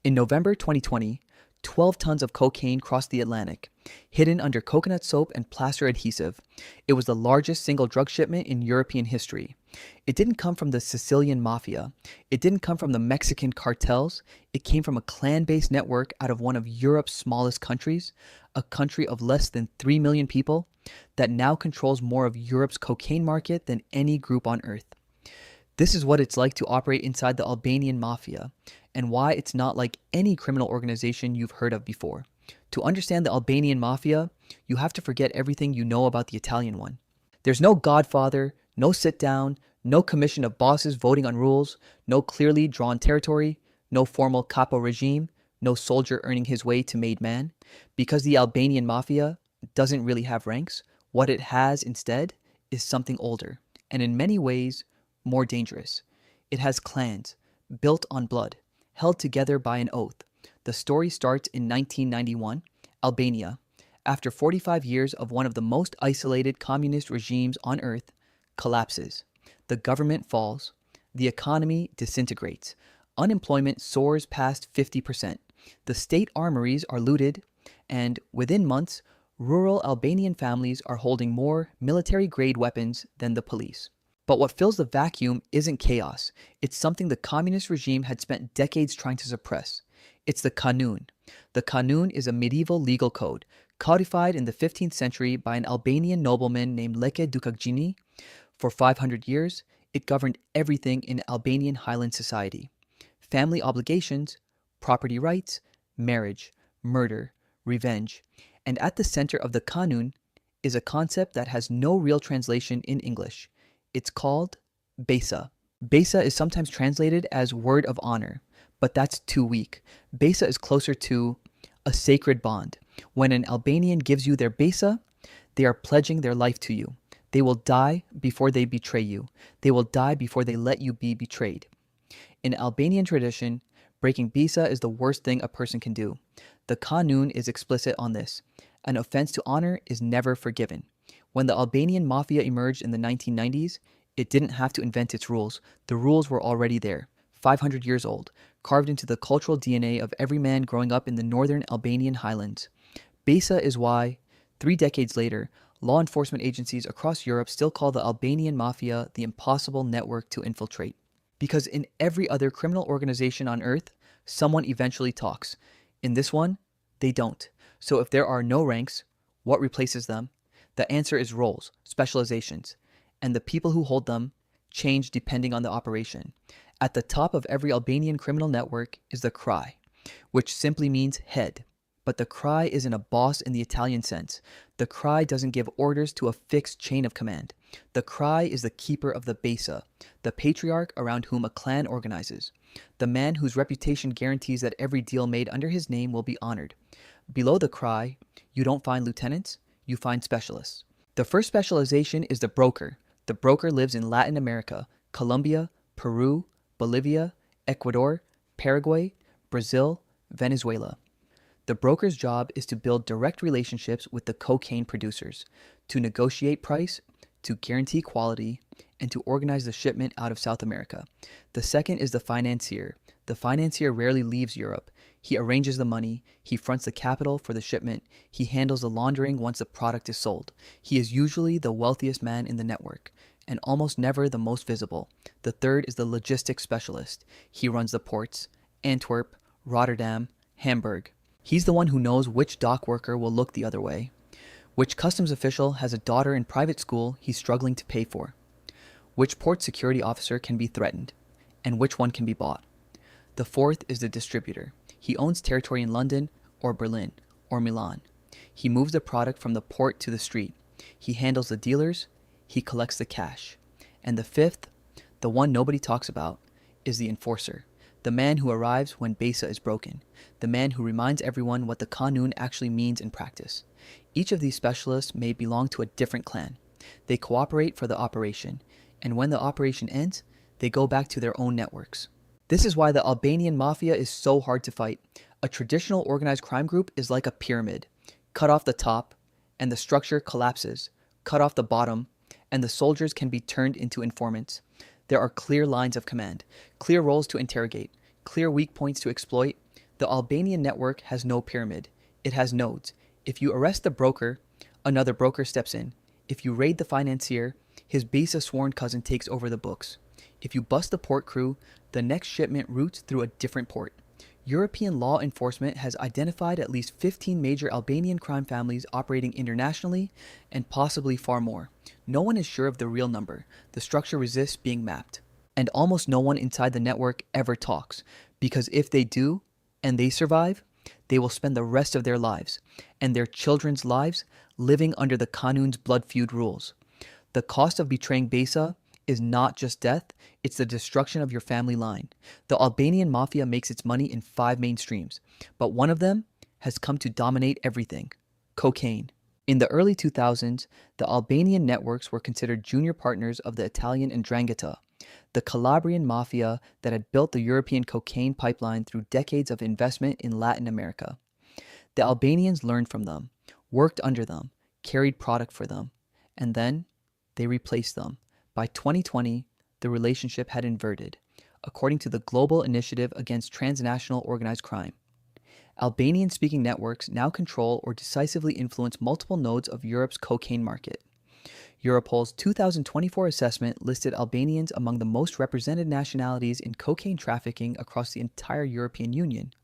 In November 2020, 12 tons of cocaine crossed the Atlantic, hidden under coconut soap and plaster adhesive. It was the largest single drug shipment in European history. It didn't come from the Sicilian Mafia. It didn't come from the Mexican cartels. It came from a clan-based network out of one of Europe's smallest countries, a country of less than 3 million people, that now controls more of Europe's cocaine market than any group on earth. This is what it's like to operate inside the Albanian Mafia, and why it's not like any criminal organization you've heard of before. To understand the Albanian Mafia, you have to forget everything you know about the Italian one. There's no godfather, no sit down, no commission of bosses voting on rules, no clearly drawn territory, no formal capo regime, no soldier earning his way to made man. Because the Albanian Mafia doesn't really have ranks, what it has instead is something older, and in many ways, more dangerous. It has clans, built on blood, held together by an oath. The story starts in 1991, Albania. After 45 years of one of the most isolated communist regimes on earth, collapses. The government falls. The economy disintegrates. Unemployment soars past 50%. The state armories are looted, and within months, rural Albanian families are holding more military-grade weapons than the police. But what fills the vacuum isn't chaos. It's something the communist regime had spent decades trying to suppress. It's the Kanun. The Kanun is a medieval legal code, codified in the 15th century by an Albanian nobleman named Leke Dukagjini. For 500 years, it governed everything in Albanian Highland society. Family obligations, property rights, marriage, murder, revenge. And at the center of the Kanun is a concept that has no real translation in English. It's called Besa. Besa is sometimes translated as word of honor, but that's too weak. Besa is closer to a sacred bond. When an Albanian gives you their Besa, they are pledging their life to you. They will die before they betray you. They will die before they let you be betrayed. In Albanian tradition, breaking Besa is the worst thing a person can do. The Kanun is explicit on this. An offense to honor is never forgiven. When the Albanian Mafia emerged in the 1990s, it didn't have to invent its rules. The rules were already there, 500 years old, carved into the cultural DNA of every man growing up in the northern Albanian highlands. Besa is why, 3 decades later, law enforcement agencies across Europe still call the Albanian Mafia the impossible network to infiltrate. Because in every other criminal organization on earth, someone eventually talks. In this one, they don't. So if there are no ranks, what replaces them? The answer is roles, specializations, and the people who hold them change depending on the operation. At the top of every Albanian criminal network is the Krye, which simply means head. But the Krye isn't a boss in the Italian sense. The Krye doesn't give orders to a fixed chain of command. The Krye is the keeper of the Besa, the patriarch around whom a clan organizes, the man whose reputation guarantees that every deal made under his name will be honored. Below the Krye, you don't find lieutenants, you find specialists. The first specialization is the broker. The broker lives in Latin America, Colombia, Peru, Bolivia, Ecuador, Paraguay, Brazil, Venezuela. The broker's job is to build direct relationships with the cocaine producers, to negotiate price, to guarantee quality, and to organize the shipment out of South America. The second is the financier. The financier rarely leaves Europe. He arranges the money, he fronts the capital for the shipment, he handles the laundering once the product is sold. He is usually the wealthiest man in the network, and almost never the most visible. The third is the logistics specialist. He runs the ports, Antwerp, Rotterdam, Hamburg. He's the one who knows which dock worker will look the other way, which customs official has a daughter in private school he's struggling to pay for, which port security officer can be threatened, and which one can be bought. The fourth is the distributor. He owns territory in London or Berlin or Milan. He moves the product from the port to the street. He handles the dealers. He collects the cash. And the fifth, the one nobody talks about, is the enforcer. The man who arrives when Besa is broken. The man who reminds everyone what the Kanun actually means in practice. Each of these specialists may belong to a different clan. They cooperate for the operation. And when the operation ends, they go back to their own networks. This is why the Albanian Mafia is so hard to fight. A traditional organized crime group is like a pyramid. Cut off the top, and the structure collapses. Cut off the bottom, and the soldiers can be turned into informants. There are clear lines of command, clear roles to interrogate, clear weak points to exploit. The Albanian network has no pyramid. It has nodes. If you arrest the broker, another broker steps in. If you raid the financier, his Besa sworn cousin takes over the books. If you bust the port crew, the next shipment routes through a different port. European law enforcement has identified at least 15 major Albanian crime families operating internationally, and possibly far more. No one is sure of the real number. The structure resists being mapped. And almost no one inside the network ever talks, because if they do, and they survive, they will spend the rest of their lives, and their children's lives, living under the Kanun's blood feud rules. The cost of betraying Besa is not just death, it's the destruction of your family line. The Albanian Mafia makes its money in 5 main streams, but one of them has come to dominate everything: cocaine. In the early 2000s, the Albanian networks were considered junior partners of the Italian 'Ndrangheta, the Calabrian Mafia that had built the European cocaine pipeline through decades of investment in Latin America. The Albanians learned from them, worked under them, carried product for them, and then they replaced them. By 2020, the relationship had inverted, according to the Global Initiative Against Transnational Organized Crime. Albanian-speaking networks now control or decisively influence multiple nodes of Europe's cocaine market. Europol's 2024 assessment listed Albanians among the most represented nationalities in cocaine trafficking across the entire European Union.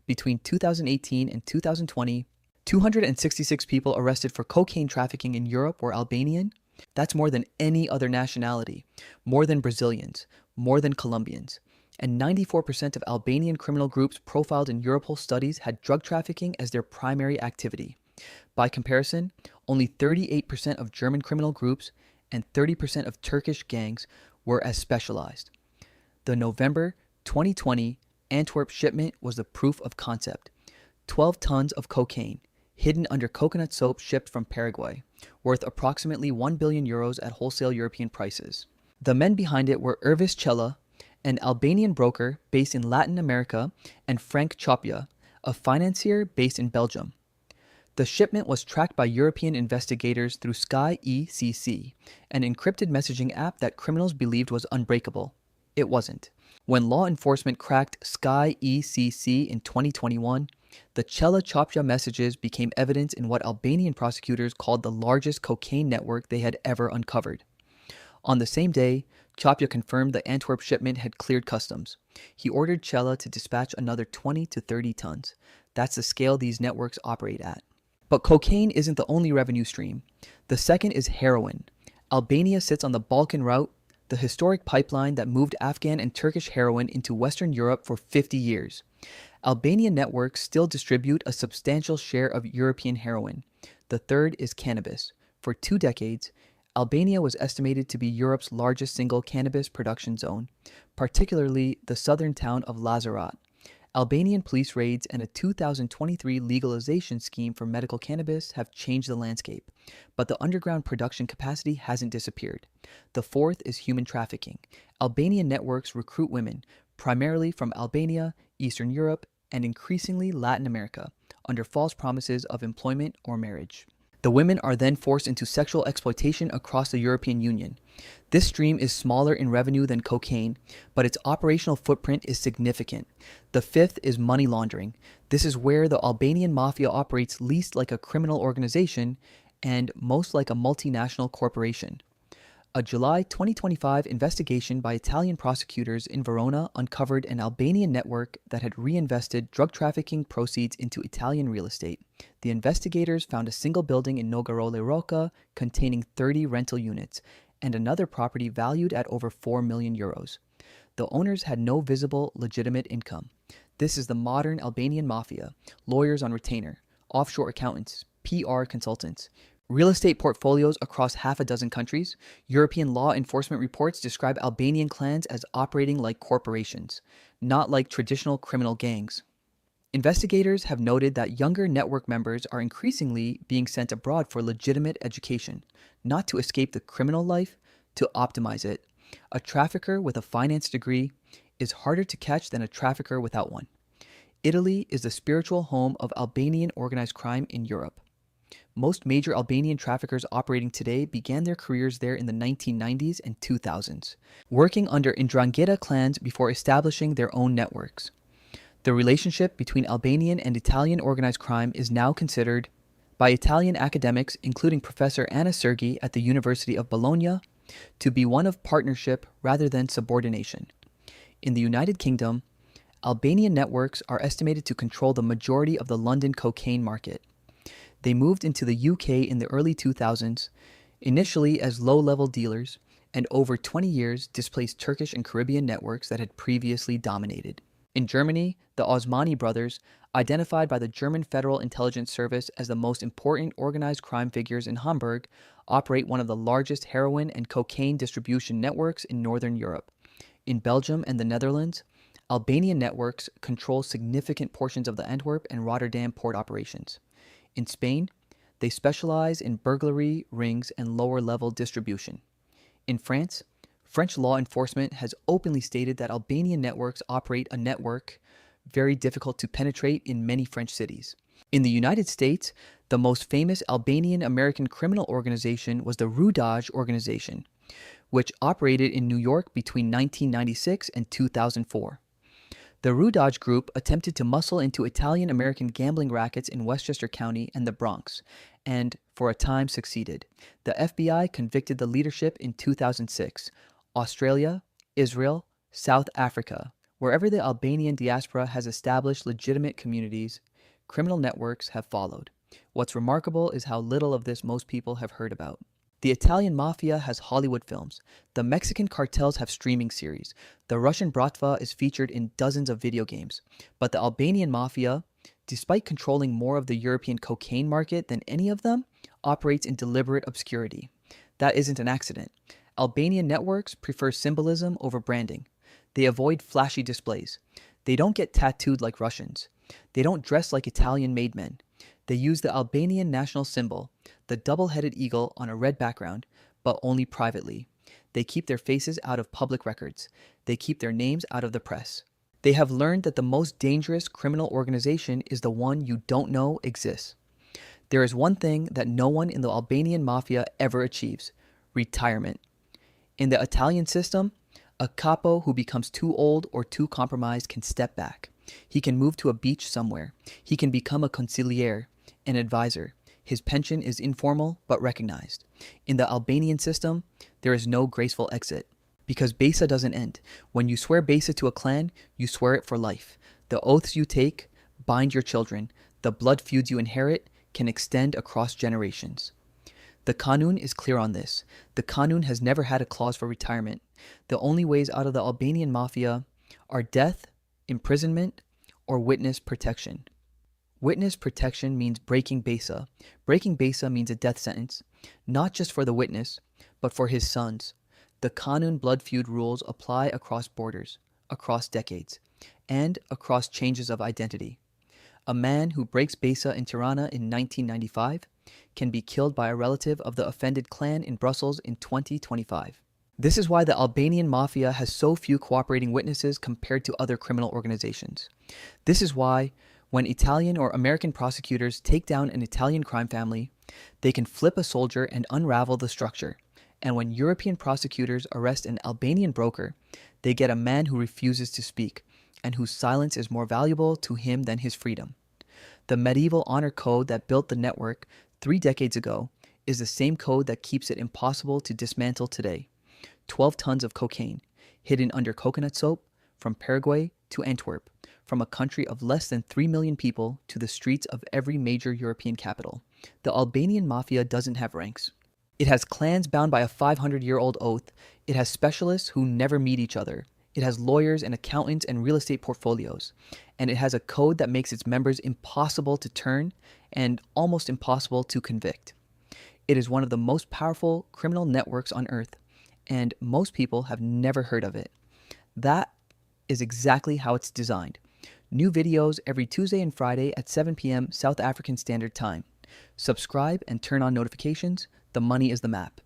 Between 2018 and 2020, 266 people arrested for cocaine trafficking in Europe were Albanian. That's more than any other nationality, more than Brazilians, more than Colombians. And 94% of Albanian criminal groups profiled in Europol studies had drug trafficking as their primary activity. By comparison, only 38% of German criminal groups and 30% of Turkish gangs were as specialized. The November 2020 Antwerp Shipment was the proof of concept. 12 tons of cocaine, hidden under coconut soap shipped from Paraguay, worth approximately 1 billion euros at wholesale European prices. The men behind it were Ervis Cella, an Albanian broker based in Latin America, and Frank Chopja, a financier based in Belgium. The shipment was tracked by European investigators through Sky ECC, an encrypted messaging app that criminals believed was unbreakable. It wasn't. When law enforcement cracked Sky ECC in 2021, the Cella Chopja messages became evidence in what Albanian prosecutors called the largest cocaine network they had ever uncovered. On the same day, Chopja confirmed the Antwerp shipment had cleared customs. He ordered Cella to dispatch another 20 to 30 tons. That's the scale these networks operate at. But cocaine isn't the only revenue stream. The second is heroin. Albania sits on the Balkan route, the historic pipeline that moved Afghan and Turkish heroin into Western Europe for 50 years. Albanian networks still distribute a substantial share of European heroin. The third is cannabis. For 2 decades, Albania was estimated to be Europe's largest single cannabis production zone, particularly the southern town of Lazarat. Albanian police raids and a 2023 legalization scheme for medical cannabis have changed the landscape, but the underground production capacity hasn't disappeared. The fourth is human trafficking. Albanian networks recruit women, primarily from Albania, Eastern Europe, and increasingly Latin America, under false promises of employment or marriage. The women are then forced into sexual exploitation across the European Union. This stream is smaller in revenue than cocaine, but its operational footprint is significant. The fifth is money laundering. This is where the Albanian Mafia operates least like a criminal organization and most like a multinational corporation. A July 2025 investigation by Italian prosecutors in Verona uncovered an Albanian network that had reinvested drug trafficking proceeds into Italian real estate. The investigators found a single building in Nogarole Rocca containing 30 rental units and another property valued at over 4 million euros. The owners had no visible, legitimate income. This is the modern Albanian Mafia: lawyers on retainer, offshore accountants, PR consultants, real estate portfolios across half a dozen countries. European law enforcement reports describe Albanian clans as operating like corporations, not like traditional criminal gangs. Investigators have noted that younger network members are increasingly being sent abroad for legitimate education, not to escape the criminal life, to optimize it. A trafficker with a finance degree is harder to catch than a trafficker without one. Italy is the spiritual home of Albanian organized crime in Europe. Most major Albanian traffickers operating today began their careers there in the 1990s and 2000s, working under 'Ndrangheta clans before establishing their own networks. The relationship between Albanian and Italian organized crime is now considered by Italian academics, including Professor Anna Sergi at the University of Bologna, to be one of partnership rather than subordination. In the United Kingdom, Albanian networks are estimated to control the majority of the London cocaine market. They moved into the UK in the early 2000s, initially as low-level dealers, and over 20 years displaced Turkish and Caribbean networks that had previously dominated. In Germany, the Osmani brothers, identified by the German Federal Intelligence Service as the most important organized crime figures in Hamburg, operate one of the largest heroin and cocaine distribution networks in Northern Europe. In Belgium and the Netherlands, Albanian networks control significant portions of the Antwerp and Rotterdam port operations. In Spain, they specialize in burglary rings and lower-level distribution. In France, French law enforcement has openly stated that Albanian networks operate a network very difficult to penetrate in many French cities. In the United States, the most famous Albanian American criminal organization was the Rudaj organization, which operated in New York between 1996 and 2004. The Rudaj group attempted to muscle into Italian American gambling rackets in Westchester County and the Bronx, and for a time succeeded. The FBI convicted the leadership in 2006. Australia, Israel, South Africa, wherever the Albanian diaspora has established legitimate communities, criminal networks have followed. What's remarkable is how little of this most people have heard about. The Italian Mafia has Hollywood films. The Mexican cartels have streaming series. The Russian Bratva is featured in dozens of video games. But the Albanian Mafia, despite controlling more of the European cocaine market than any of them, operates in deliberate obscurity. That isn't an accident. Albanian networks prefer symbolism over branding. They avoid flashy displays. They don't get tattooed like Russians. They don't dress like Italian-made men. They use the Albanian national symbol, the double-headed eagle on a red background, but only privately. They keep their faces out of public records. They keep their names out of the press. They have learned that the most dangerous criminal organization is the one you don't know exists. There is one thing that no one in the Albanian Mafia ever achieves: retirement. In the Italian system, a capo who becomes too old or too compromised can step back. He can move to a beach somewhere. He can become a consigliere, an advisor. His pension is informal but recognized. In the Albanian system, there is no graceful exit, because Besa doesn't end. When you swear Besa to a clan, you swear it for life. The oaths you take bind your children. The blood feuds you inherit can extend across generations. The Kanun is clear on this. The Kanun has never had a clause for retirement. The only ways out of the Albanian Mafia are death, imprisonment, or witness protection. Witness protection means breaking Besa. Breaking Besa means a death sentence, not just for the witness, but for his sons. The Kanun blood feud rules apply across borders, across decades, and across changes of identity. A man who breaks Besa in Tirana in 1995 can be killed by a relative of the offended clan in Brussels in 2025. This is why the Albanian Mafia has so few cooperating witnesses compared to other criminal organizations. This is why, when Italian or American prosecutors take down an Italian crime family, they can flip a soldier and unravel the structure. And when European prosecutors arrest an Albanian broker, they get a man who refuses to speak, and whose silence is more valuable to him than his freedom. The medieval honor code that built the network 3 decades ago is the same code that keeps it impossible to dismantle today. 12 tons of cocaine, hidden under coconut soap, from Paraguay to Antwerp, from a country of less than 3 million people to the streets of every major European capital. The Albanian Mafia doesn't have ranks. It has clans bound by a 500-year-old oath. It has specialists who never meet each other. It has lawyers and accountants and real estate portfolios. And it has a code that makes its members impossible to turn and almost impossible to convict. It is one of the most powerful criminal networks on earth, and most people have never heard of it. That is exactly how it's designed. New videos every Tuesday and Friday at 7 p.m. South African Standard Time. Subscribe and turn on notifications. The money is the map.